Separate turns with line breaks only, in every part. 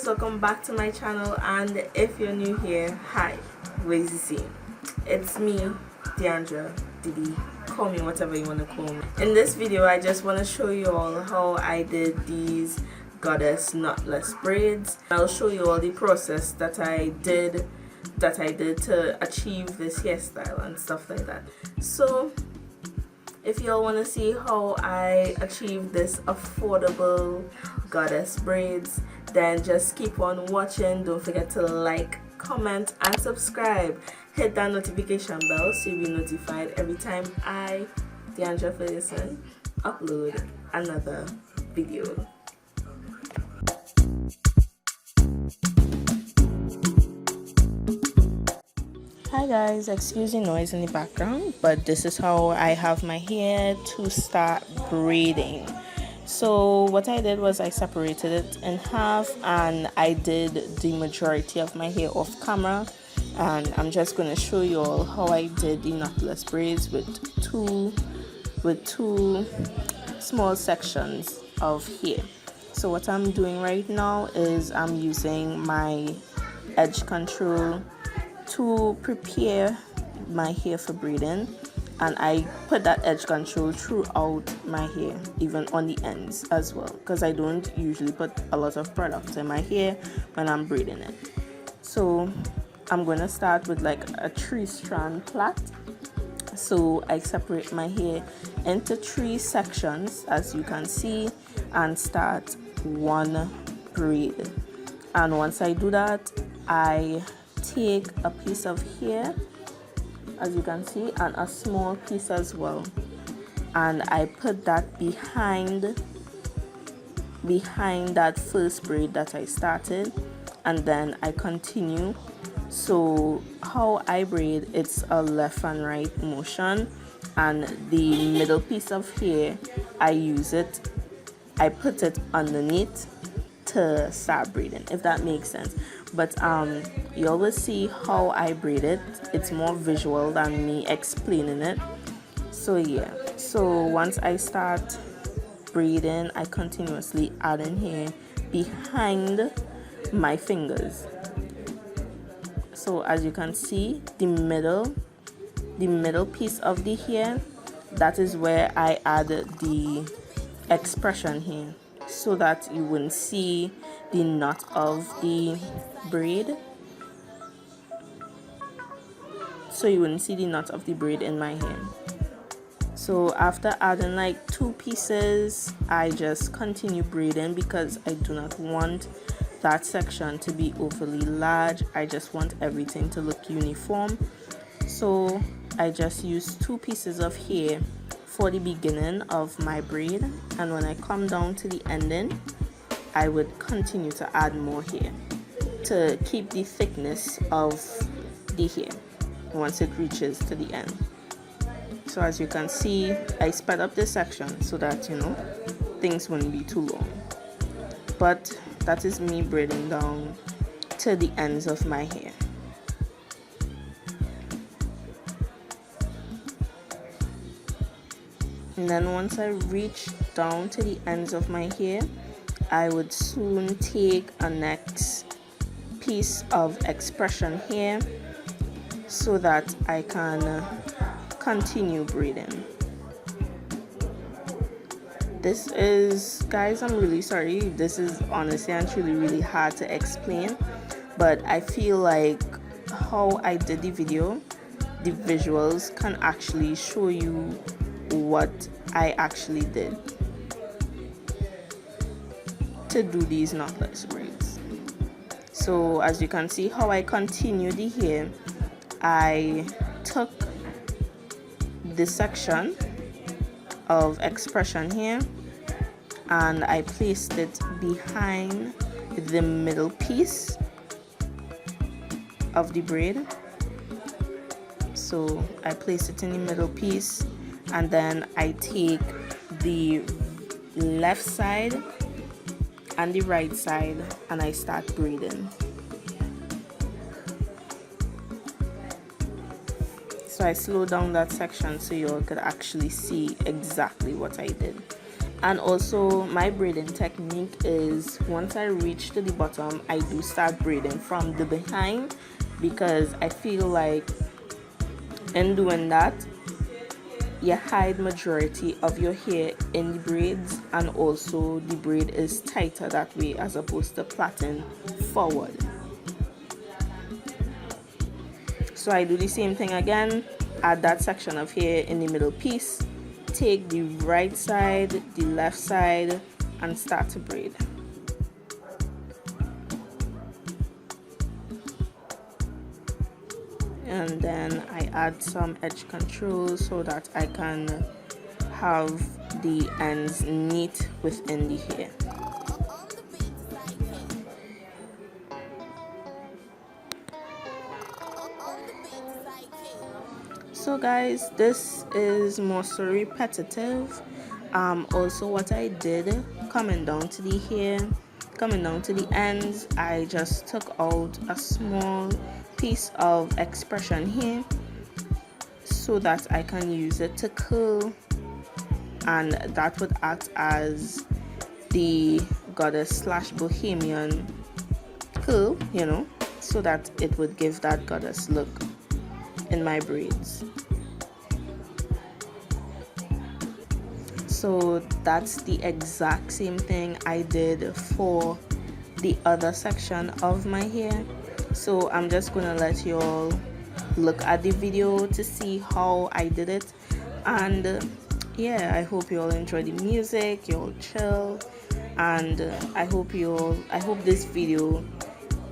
girls, welcome back to my channel, and if you're new here, hi, where's the scene? It's me, Deandra, Didi, call me whatever you want to call me. In this video I just want to show you all how I did these goddess knotless braids. I'll show you all the process that I did to achieve this hairstyle and stuff like that. So if y'all want to see how I achieved this affordable goddess braids, then just keep on watching. Don't forget to like, comment and subscribe. Hit that notification bell so you'll be notified every time I, Deandra Ferguson, upload another video. Hi guys, excuse the noise in the background, but this is how I have my hair to start braiding. So what I did was I separated it in half and I did the majority of my hair off camera, and I'm just going to show you all how I did the knotless braids with two small sections of hair. So what I'm doing right now is I'm using my edge control to prepare my hair for braiding, and I put that edge control throughout my hair, even on the ends as well, because I don't usually put a lot of product in my hair when I'm braiding it. So I'm going to start with like a 3-strand plait. So I separate my hair into 3 sections, as you can see, and start one braid. And once I do that, I take a piece of hair, as you can see, and a small piece as well, and I put that behind that first braid that I started, and then I continue. So how I braid, it's a left and right motion, and the middle piece of hair I put it underneath to start braiding, if that makes sense. But you always see how I braid it. It's more visual than me explaining it. So yeah, so once I start braiding, I continuously add in hair behind my fingers. So as you can see, the middle piece of the hair, that is where I add the expression here, so that you wouldn't see the knot of the braid. So you wouldn't see the knot of the braid in my hair. So after adding like 2 pieces, I just continue braiding because I do not want that section to be overly large. I just want everything to look uniform. So I just use 2 pieces of hair for the beginning of my braid, and when I come down to the ending, I would continue to add more hair to keep the thickness of the hair once it reaches to the end. So as you can see, I sped up this section so that, you know, things wouldn't be too long. But that is me braiding down to the ends of my hair. And then once I reach down to the ends of my hair, I would soon take a next piece of expression here so that I can continue braiding. This is, guys, I'm really sorry, this is honestly and truly really hard to explain, but I feel like how I did the video, the visuals can actually show you what I actually did to do these knotless braids. So as you can see how I continue the hair, I took this section of expression here and I placed it behind the middle piece of the braid. So I place it in the middle piece, and then I take the left side and the right side and I start braiding. So So I slowed down that section so you all could actually see exactly what I did. And also my braiding technique is once I reach to the bottom, I do start braiding from the behind, because I feel like in doing that you hide majority of your hair in the braids, and also the braid is tighter that way as opposed to plaiting forward. So I do the same thing again, add that section of hair in the middle piece, take the right side, the left side, and start to braid. And then I add some edge control so that I can have the ends neat within the hair. So guys, this is more so repetitive. Also what I did, coming down to the hair, coming down to the ends, I just took out a small piece of xpression here so that I can use it to curl, and that would act as the goddess / bohemian curl, you know, so that it would give that goddess look in my braids. So that's the exact same thing I did for the other section of my hair. So I'm just gonna let you all look at the video to see how I did it. And yeah, I hope you all enjoy the music, you all chill, and I hope this video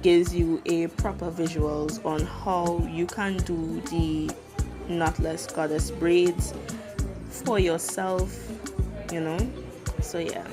gives you a proper visuals on how you can do the knotless goddess braids for yourself, you know. So yeah.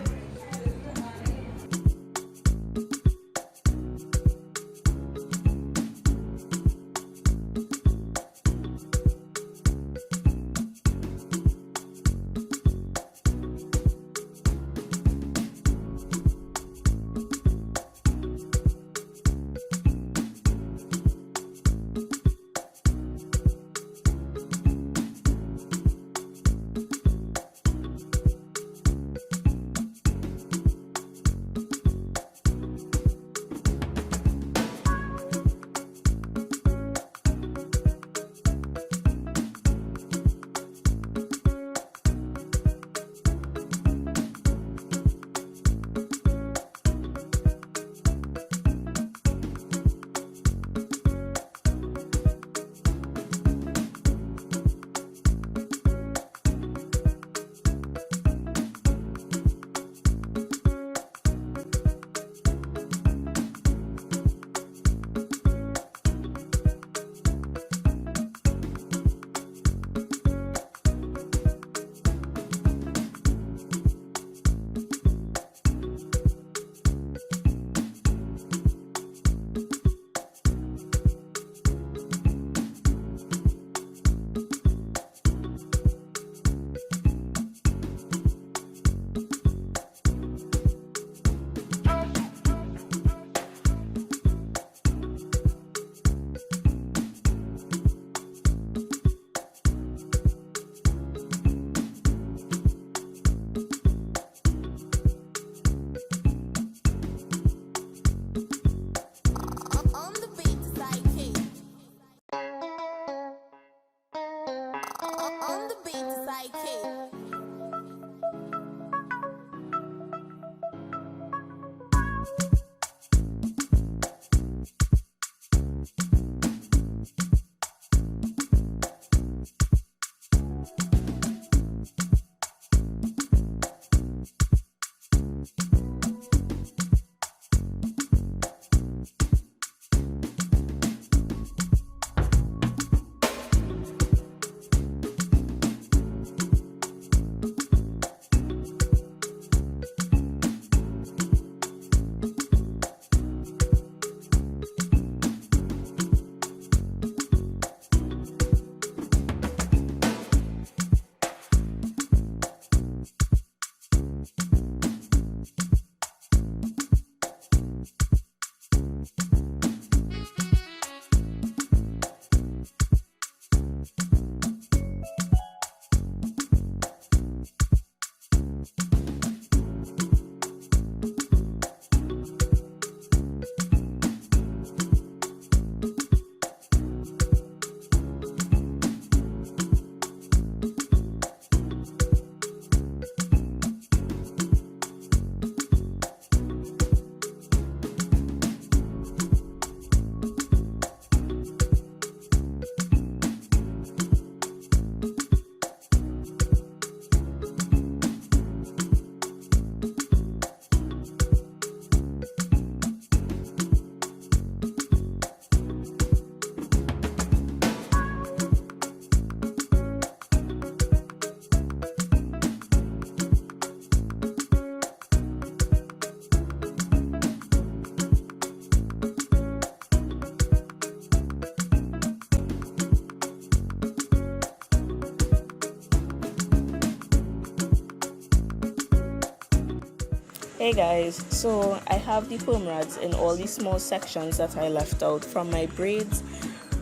Hey guys, so I have the perm rods in all these small sections that I left out from my braids,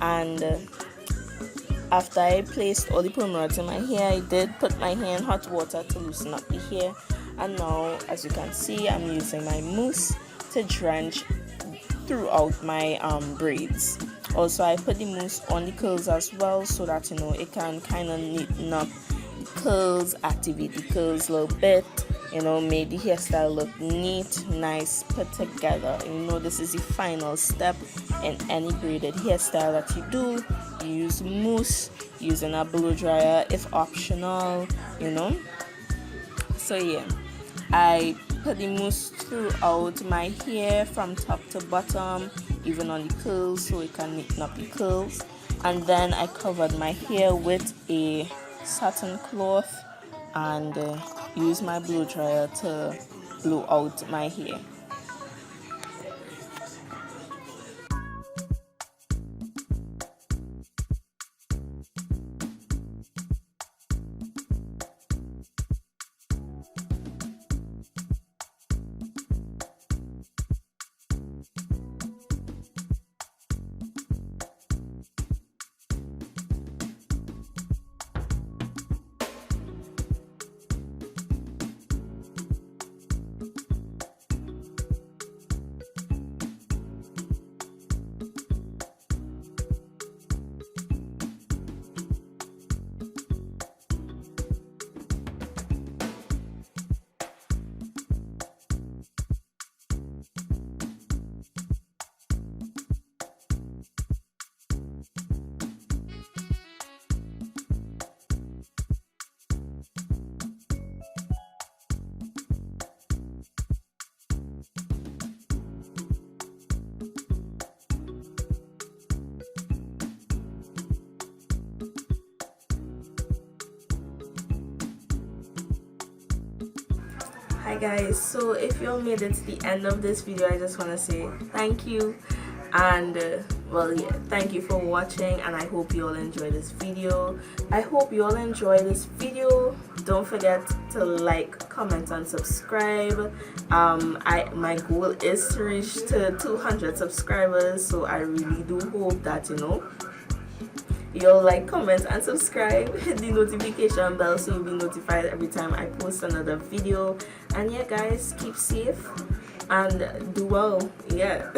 and after I placed all the perm rods in my hair, I did put my hair in hot water to loosen up the hair, and now as you can see I'm using my mousse to drench throughout my braids. Also, I put the mousse on the curls as well so that it can kind of neaten up the curls, activate the curls a little bit, make the hairstyle look neat, nice, put together. This is the final step in any braided hairstyle that you do. You use mousse, using a blow dryer if optional. So yeah, I put the mousse throughout my hair from top to bottom, even on the curls, so it can neaten up the curls. And then I covered my hair with a satin cloth and use my blow dryer to blow out my hair. Hi guys, so if you all made it to the end of this video, I just want to say thank you, and thank you for watching, and I hope you all enjoy this video. Don't forget to like, comment, and subscribe. My goal is to reach to 200 subscribers, so I really do hope that you'll like, comment, and subscribe, hit the notification bell so you'll be notified every time I post another video. And yeah guys, keep safe and do well. Yeah.